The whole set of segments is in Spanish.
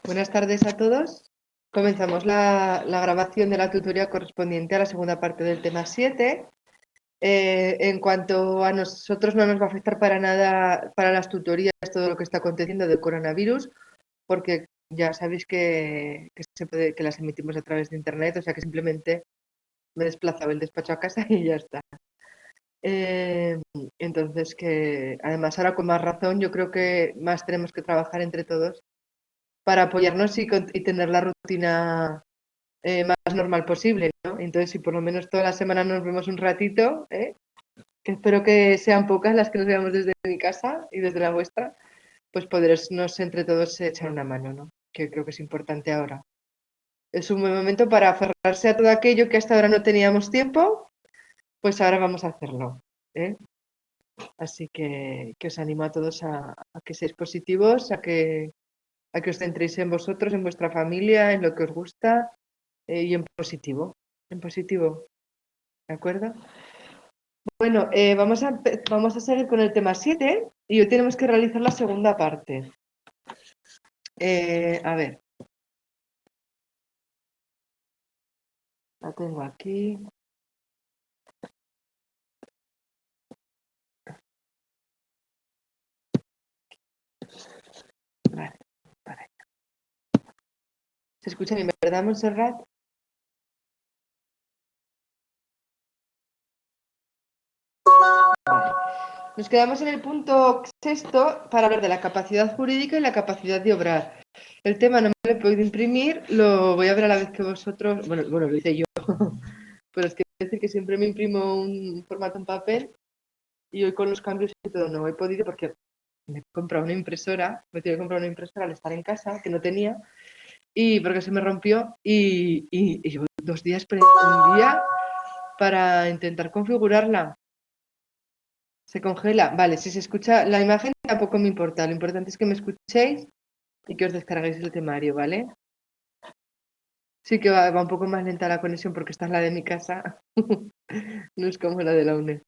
Buenas tardes a todos. Comenzamos la grabación de la tutoría correspondiente a la segunda parte del tema 7. En cuanto a nosotros, no nos va a afectar para nada para las tutorías todo lo que está aconteciendo del coronavirus, porque ya sabéis que las emitimos a través de internet, o sea que simplemente me he desplazado el despacho a casa y ya está. Entonces, que además ahora con más razón yo creo que más tenemos que trabajar entre todos para apoyarnos y tener la rutina más normal posible, ¿no? Entonces, si por lo menos toda la semana nos vemos un ratito, que espero que sean pocas las que nos veamos desde mi casa y desde la vuestra, pues podernos entre todos echar una mano, ¿no? Que creo que es importante ahora. Es un buen momento para aferrarse a todo aquello que hasta ahora no teníamos tiempo, pues ahora vamos a hacerlo, ¿eh? Así que os animo a todos a que seáis positivos, a que os centréis en vosotros, en vuestra familia, en lo que os gusta y en positivo, ¿de acuerdo? Bueno, vamos a seguir con el tema 7 y hoy tenemos que realizar la segunda parte. A ver, la tengo aquí. Vale, para allá. ¿Se escucha bien, verdad, Montserrat? Vale. Nos quedamos en el punto sexto para hablar de la capacidad jurídica y la capacidad de obrar. El tema no me lo he podido imprimir, lo voy a ver a la vez que vosotros. Bueno, lo hice yo, pero es que decir que siempre me imprimo un formato en papel y hoy con los cambios y todo no he podido porque me he comprado una impresora, me tuve que comprar una impresora al estar en casa, que no tenía, y porque se me rompió y llevo 2 días, un día para intentar configurarla. Se congela. Vale, si se escucha la imagen tampoco me importa. Lo importante es que me escuchéis y que os descarguéis el temario, ¿vale? Sí que va un poco más lenta la conexión porque esta es la de mi casa. No es como la de la UNED.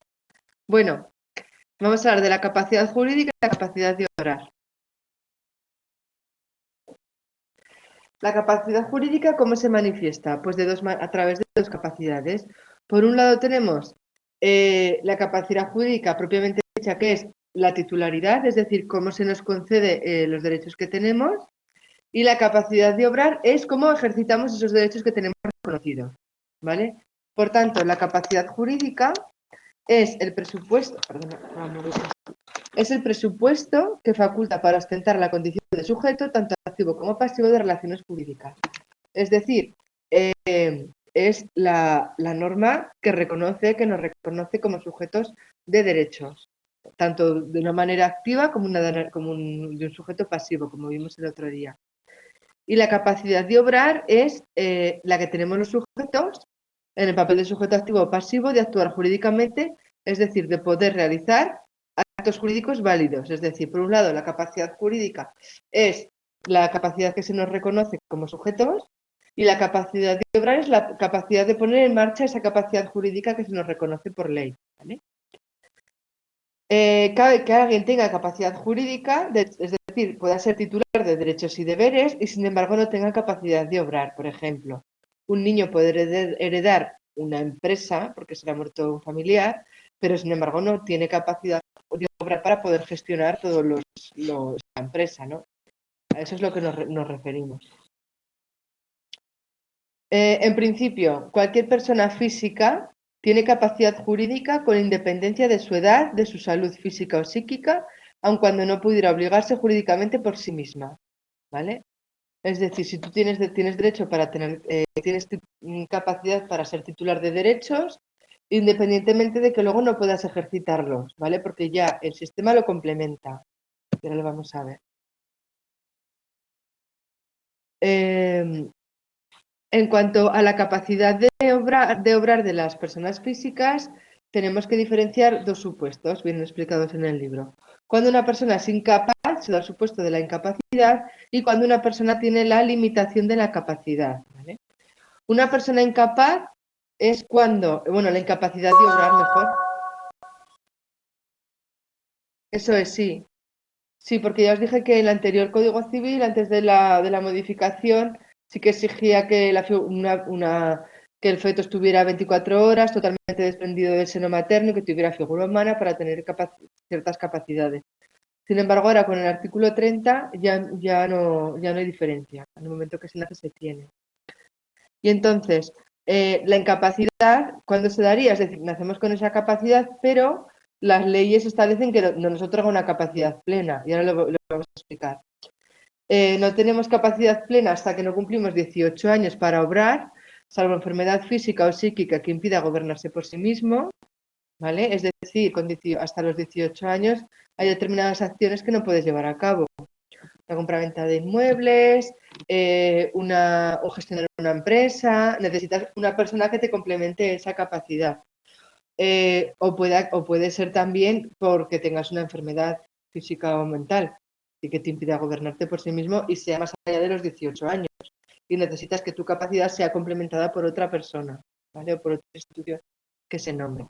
Bueno, vamos a hablar de la capacidad jurídica y la capacidad de obrar. La capacidad jurídica, ¿cómo se manifiesta? Pues a través de dos capacidades. Por un lado tenemos la capacidad jurídica propiamente dicha, que es la titularidad, es decir, cómo se nos concede los derechos que tenemos, y la capacidad de obrar es cómo ejercitamos esos derechos que tenemos reconocidos, ¿vale? Por tanto, la capacidad jurídica es el presupuesto, es el presupuesto que faculta para ostentar la condición de sujeto, tanto activo como pasivo, de relaciones jurídicas. Es decir, es la norma que nos reconoce como sujetos de derechos, tanto de una manera activa como de un sujeto pasivo, como vimos el otro día. Y la capacidad de obrar es la que tenemos los sujetos en el papel de sujeto activo o pasivo de actuar jurídicamente, es decir, de poder realizar actos jurídicos válidos. Es decir, por un lado, la capacidad jurídica es la capacidad que se nos reconoce como sujetos y la capacidad de obrar es la capacidad de poner en marcha esa capacidad jurídica que se nos reconoce por ley, ¿vale? Cabe que alguien tenga capacidad jurídica, es decir, pueda ser titular de derechos y deberes y sin embargo no tenga capacidad de obrar. Por ejemplo, un niño puede heredar una empresa porque se le ha muerto un familiar, pero sin embargo no tiene capacidad de obrar para poder gestionar todos la empresa, ¿no? A eso es lo que nos referimos. En principio, cualquier persona física tiene capacidad jurídica con independencia de su edad, de su salud física o psíquica, aun cuando no pudiera obligarse jurídicamente por sí misma, ¿vale? Es decir, si tú tienes derecho para tienes capacidad para ser titular de derechos, independientemente de que luego no puedas ejercitarlos, ¿vale? Porque ya el sistema lo complementa. Ahora lo vamos a ver. En cuanto a la capacidad de obrar de las personas físicas, tenemos que diferenciar dos supuestos, bien explicados en el libro. Cuando una persona es incapaz, se da el supuesto de la incapacidad, y cuando una persona tiene la limitación de la capacidad, ¿vale? Una persona incapaz es cuando, bueno, la incapacidad de obrar mejor. Eso es, sí. Sí, porque ya os dije que el anterior Código Civil, antes de la modificación, sí que exigía que, que el feto estuviera 24 horas totalmente desprendido del seno materno y que tuviera figura humana para tener ciertas capacidades. Sin embargo, ahora con el artículo 30 ya no hay diferencia. En el momento que se nace, se tiene. Y entonces, la incapacidad, ¿cuándo se daría? Es decir, nacemos con esa capacidad, pero las leyes establecen que no nos otorga una capacidad plena. Y ahora lo vamos a explicar. No tenemos capacidad plena hasta que no cumplimos 18 años para obrar, salvo enfermedad física o psíquica que impida gobernarse por sí mismo, ¿vale? Es decir, hasta los 18 años hay determinadas acciones que no puedes llevar a cabo. La compraventa de inmuebles, o gestionar una empresa, necesitas una persona que te complemente esa capacidad. O puede ser también porque tengas una enfermedad física o mental y que te impida gobernarte por sí mismo y sea más allá de los 18 años. Y necesitas que tu capacidad sea complementada por otra persona, ¿vale? O por otra institución que se nombre.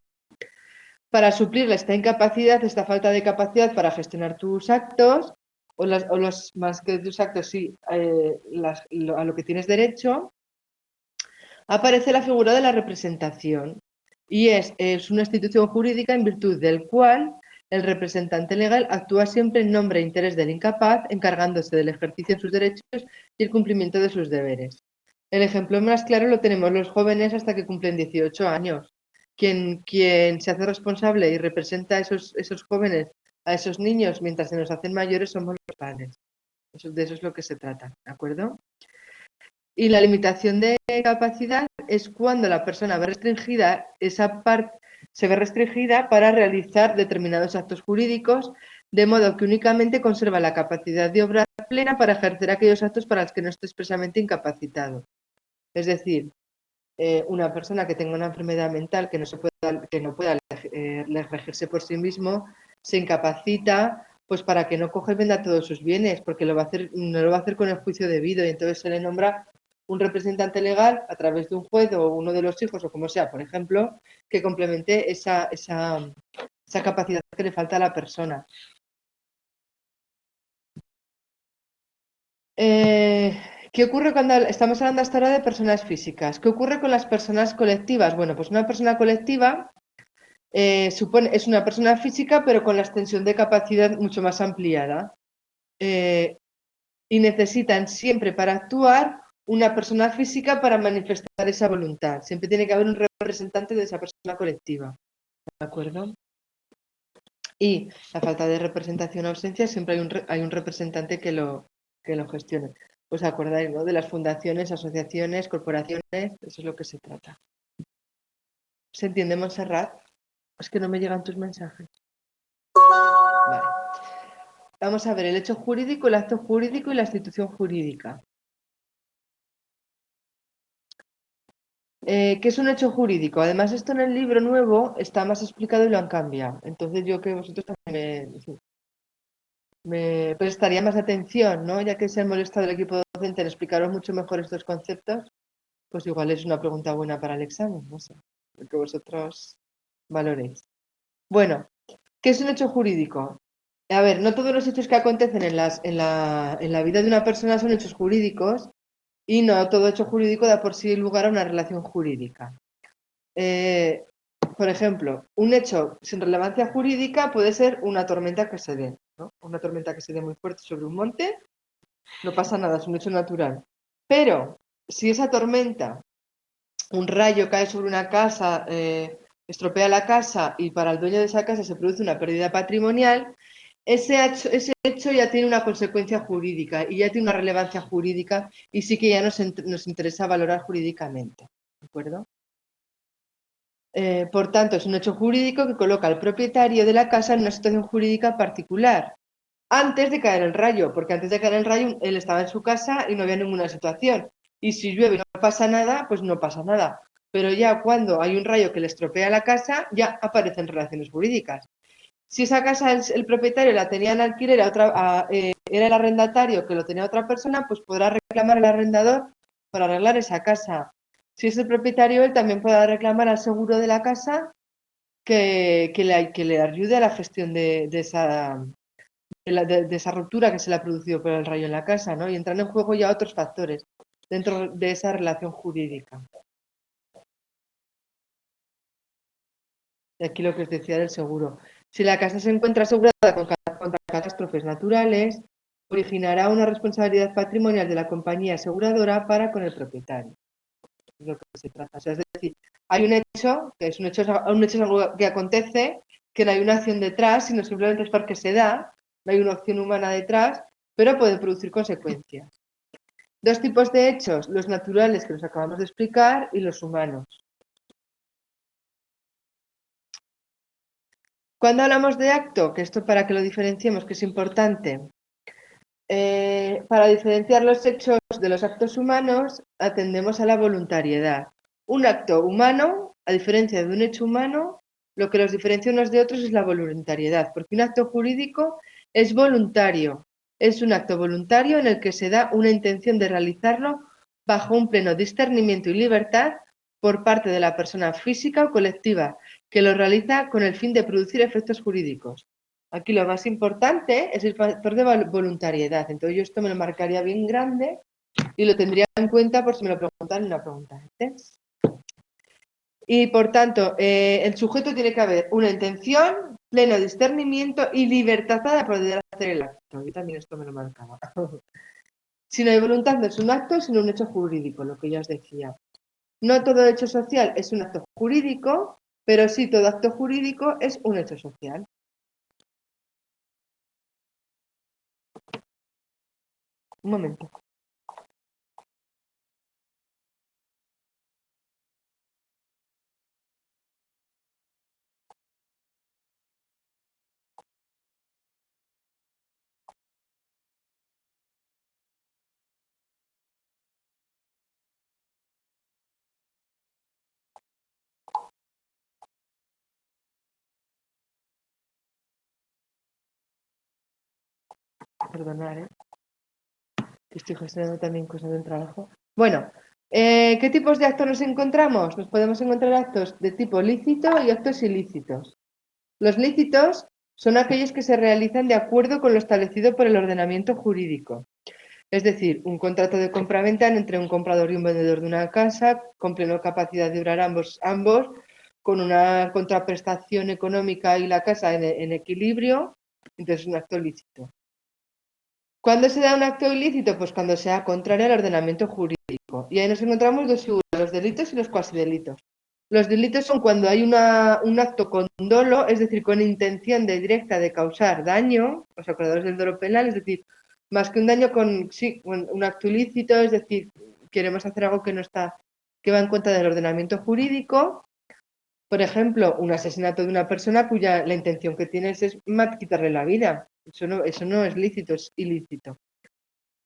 Para suplir esta incapacidad, esta falta de capacidad para gestionar tus actos, o los más que tus actos, sí, a lo que tienes derecho, aparece la figura de la representación. Y es una institución jurídica en virtud del cual el representante legal actúa siempre en nombre e interés del incapaz, encargándose del ejercicio de sus derechos y el cumplimiento de sus deberes. El ejemplo más claro lo tenemos los jóvenes hasta que cumplen 18 años. Quien se hace responsable y representa a esos jóvenes, a esos niños, mientras se nos hacen mayores, somos los padres. De eso es lo que se trata, ¿de acuerdo? Y la limitación de capacidad es cuando la persona ve restringida, esa parte se ve restringida para realizar determinados actos jurídicos, de modo que únicamente conserva la capacidad de obra plena para ejercer aquellos actos para los que no esté expresamente incapacitado. Es decir, una persona que tenga una enfermedad mental que no pueda regirse por sí mismo, se incapacita pues para que no coge y venda todos sus bienes, porque no lo va a hacer con el juicio debido, y entonces se le nombra un representante legal a través de un juez o uno de los hijos o como sea, por ejemplo, que complemente esa capacidad que le falta a la persona. ¿Qué ocurre cuando estamos hablando hasta ahora de personas físicas? ¿Qué ocurre con las personas colectivas? Bueno, pues una persona colectiva es una persona física, pero con la extensión de capacidad mucho más ampliada. Y necesitan siempre para actuar una persona física para manifestar esa voluntad. Siempre tiene que haber un representante de esa persona colectiva. ¿De acuerdo? Y la falta de representación o ausencia, siempre hay un representante que lo gestione. ¿Os acordáis, no? De las fundaciones, asociaciones, corporaciones? Eso es lo que se trata. ¿Se entiende, Montserrat? Es que no me llegan tus mensajes. Vale. Vamos a ver el hecho jurídico, el acto jurídico y la institución jurídica. ¿Qué es un hecho jurídico? Además, esto en el libro nuevo está más explicado y lo han cambiado. Entonces, yo que vosotros también me prestaría más atención, ¿no? Ya que se han molestado el equipo docente en explicaros mucho mejor estos conceptos, pues igual es una pregunta buena para el examen, no sé, lo que vosotros valoréis. Bueno, ¿qué es un hecho jurídico? A ver, no todos los hechos que acontecen en la vida de una persona son hechos jurídicos y no todo hecho jurídico da por sí lugar a una relación jurídica. Por ejemplo, un hecho sin relevancia jurídica puede ser una tormenta que se dé, ¿no? Una tormenta que se dé muy fuerte sobre un monte, no pasa nada, es un hecho natural. Pero si esa tormenta, un rayo cae sobre una casa, estropea la casa y para el dueño de esa casa se produce una pérdida patrimonial, ese hecho ya tiene una consecuencia jurídica y ya tiene una relevancia jurídica y sí que ya nos interesa valorar jurídicamente, ¿de acuerdo? Por tanto, es un hecho jurídico que coloca al propietario de la casa en una situación jurídica particular, antes de caer el rayo, porque antes de caer el rayo él estaba en su casa y no había ninguna situación. Y si llueve y no pasa nada, pues no pasa nada. Pero ya cuando hay un rayo que le estropea la casa, ya aparecen relaciones jurídicas. Si esa casa el propietario la tenía en alquiler, era el arrendatario que lo tenía otra persona, pues podrá reclamar al arrendador para arreglar esa casa. Si es el propietario, él también podrá reclamar al seguro de la casa que le ayude a la gestión de esa ruptura que se le ha producido por el rayo en la casa, ¿no? Y entran en juego ya otros factores dentro de esa relación jurídica. Y aquí lo que os decía del seguro. Si la casa se encuentra asegurada contra catástrofes naturales, originará una responsabilidad patrimonial de la compañía aseguradora para con el propietario. Es lo que se trata. O sea, es decir, hay un hecho, que es un hecho es algo que acontece, que no hay una acción detrás, sino simplemente es porque se da, no hay una acción humana detrás, pero puede producir consecuencias. Dos tipos de hechos, los naturales que nos acabamos de explicar y los humanos. Cuando hablamos de acto, que esto para que lo diferenciemos, que es importante, para diferenciar los hechos de los actos humanos, atendemos a la voluntariedad. Un acto humano, a diferencia de un hecho humano, lo que los diferencia unos de otros es la voluntariedad, porque un acto jurídico es voluntario, es un acto voluntario en el que se da una intención de realizarlo bajo un pleno discernimiento y libertad por parte de la persona física o colectiva, que lo realiza con el fin de producir efectos jurídicos. Aquí lo más importante es el factor de voluntariedad. Entonces yo esto me lo marcaría bien grande y lo tendría en cuenta por si me lo preguntan en una pregunta antes. Y por tanto, el sujeto tiene que haber una intención, pleno discernimiento y libertad para poder hacer el acto. Yo también esto me lo marcaba. Si no hay voluntad no es un acto, sino un hecho jurídico, lo que ya os decía. No todo hecho social es un acto jurídico, pero sí todo acto jurídico es un hecho social. Un momento. Perdonad, que estoy gestionando también cosas del trabajo. Bueno, ¿qué tipos de actos nos encontramos? Nos podemos encontrar actos de tipo lícito y actos ilícitos. Los lícitos son aquellos que se realizan de acuerdo con lo establecido por el ordenamiento jurídico. Es decir, un contrato de compraventa entre un comprador y un vendedor de una casa, con plena capacidad de durar ambos, con una contraprestación económica y la casa en equilibrio, entonces es un acto lícito. ¿Cuándo se da un acto ilícito? Pues cuando sea contrario al ordenamiento jurídico. Y ahí nos encontramos dos figuras, los delitos y los cuasidelitos. Los delitos son cuando hay un acto con dolo, es decir, con intención directa de causar daño, los acordados del dolo penal, es decir, más que un daño con sí, un acto ilícito, es decir, queremos hacer algo que no está, que va en contra del ordenamiento jurídico. Por ejemplo, un asesinato de una persona cuya la intención que tienes es quitarle la vida. Eso no es lícito, es ilícito.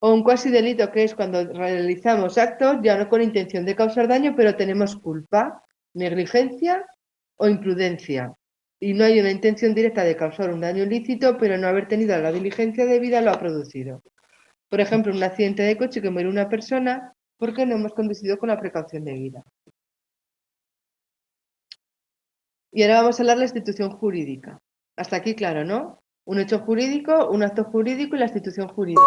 O un cuasi delito, que es cuando realizamos actos ya no con intención de causar daño, pero tenemos culpa, negligencia o imprudencia. Y no hay una intención directa de causar un daño ilícito, pero no haber tenido la diligencia debida lo ha producido. Por ejemplo, un accidente de coche que muere una persona porque no hemos conducido con la precaución debida. Y ahora vamos a hablar de la institución jurídica. Hasta aquí claro, ¿no? Un hecho jurídico, un acto jurídico y la institución jurídica.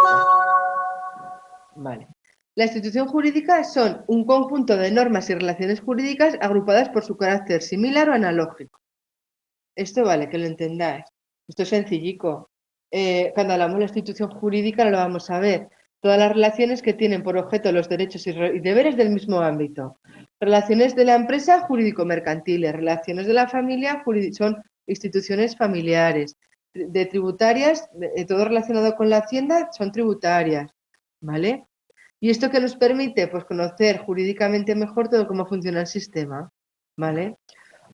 Vale. La institución jurídica son un conjunto de normas y relaciones jurídicas agrupadas por su carácter similar o analógico. Esto vale, que lo entendáis. Esto es sencillico. Cuando hablamos de la institución jurídica lo vamos a ver. Todas las relaciones que tienen por objeto los derechos y deberes del mismo ámbito. Relaciones de la empresa, jurídico-mercantiles. Relaciones de la familia, son instituciones familiares. De tributarias, todo relacionado con la hacienda, son tributarias. ¿Vale? ¿Y esto qué nos permite? Pues conocer jurídicamente mejor todo cómo funciona el sistema. ¿Vale?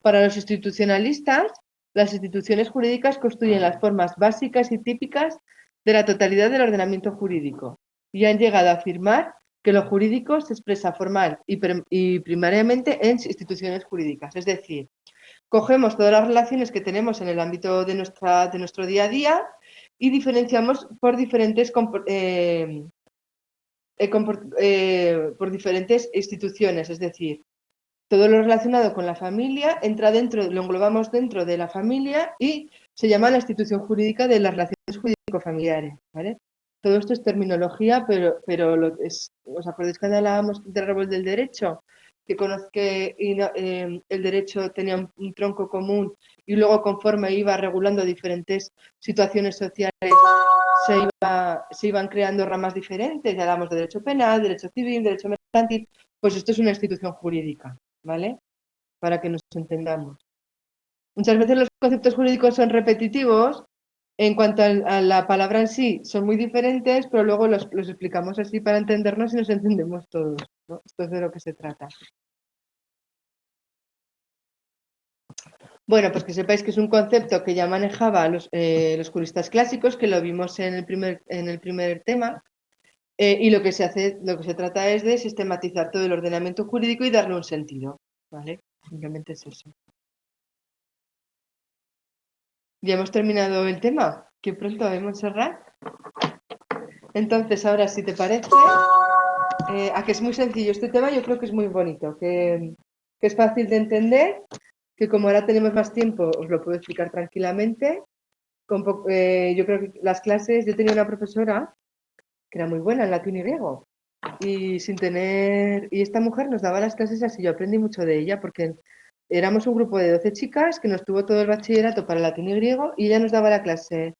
Para los institucionalistas, las instituciones jurídicas constituyen las formas básicas y típicas de la totalidad del ordenamiento jurídico y han llegado a afirmar que lo jurídico se expresa formal y primariamente en instituciones jurídicas. Es decir, cogemos todas las relaciones que tenemos en el ámbito de nuestro día a día y diferenciamos por diferentes por diferentes instituciones, es decir, todo lo relacionado con la familia entra dentro, lo englobamos dentro de la familia y se llama la institución jurídica de las relaciones jurídico-familiares, ¿vale? Todo esto es terminología, pero ¿os acordáis cuando hablábamos del árbol del derecho? Que el derecho tenía un tronco común y luego conforme iba regulando diferentes situaciones sociales se iban creando ramas diferentes, ya hablamos de derecho penal, derecho civil, derecho mercantil, pues esto es una institución jurídica, ¿vale? Para que nos entendamos. Muchas veces los conceptos jurídicos son repetitivos, en cuanto a la palabra en sí, son muy diferentes, pero luego los explicamos así para entendernos y nos entendemos todos, ¿no? Esto es de lo que se trata. Bueno, pues que sepáis que es un concepto que ya manejaba los juristas clásicos, que lo vimos en el primer tema, y lo que se trata es de sistematizar todo el ordenamiento jurídico y darle un sentido, ¿vale? Simplemente es eso. Ya hemos terminado el tema. Qué pronto, Montserrat. Entonces, ahora, si te parece, a que es muy sencillo este tema, yo creo que es muy bonito, que es fácil de entender, que como ahora tenemos más tiempo, os lo puedo explicar tranquilamente. Yo creo que las clases, yo tenía una profesora que era muy buena en latín y griego, y esta mujer nos daba las clases así, yo aprendí mucho de ella, porque éramos un grupo de 12 chicas que nos tuvo todo el bachillerato para latín y griego, y ella nos daba la clase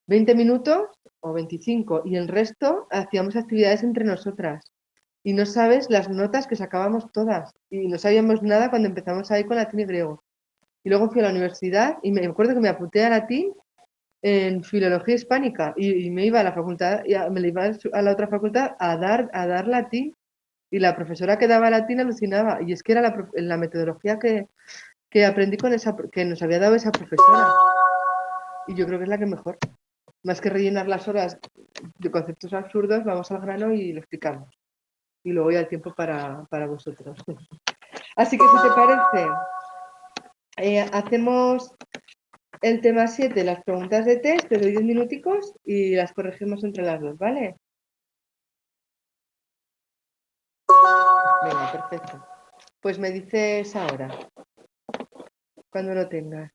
20 minutos o 25 y el resto hacíamos actividades entre nosotras. Y no sabes las notas que sacábamos todas. Y no sabíamos nada cuando empezamos ahí con latín y griego. Y luego fui a la universidad y me acuerdo que me apunté a latín en filología hispánica y me iba a la facultad, me iba a la otra facultad a dar latín. Y la profesora que daba latín alucinaba. Y es que era la metodología que aprendí que nos había dado esa profesora. Y yo creo que es la que mejor. Más que rellenar las horas de conceptos absurdos, vamos al grano y lo explicamos. Y luego ya hay tiempo para vosotros. Así que si te parece, hacemos el tema 7, las preguntas de test, te doy 10 minuticos y las corregimos entre las dos, ¿vale? Venga, perfecto. Pues me dices ahora, cuando lo tengas.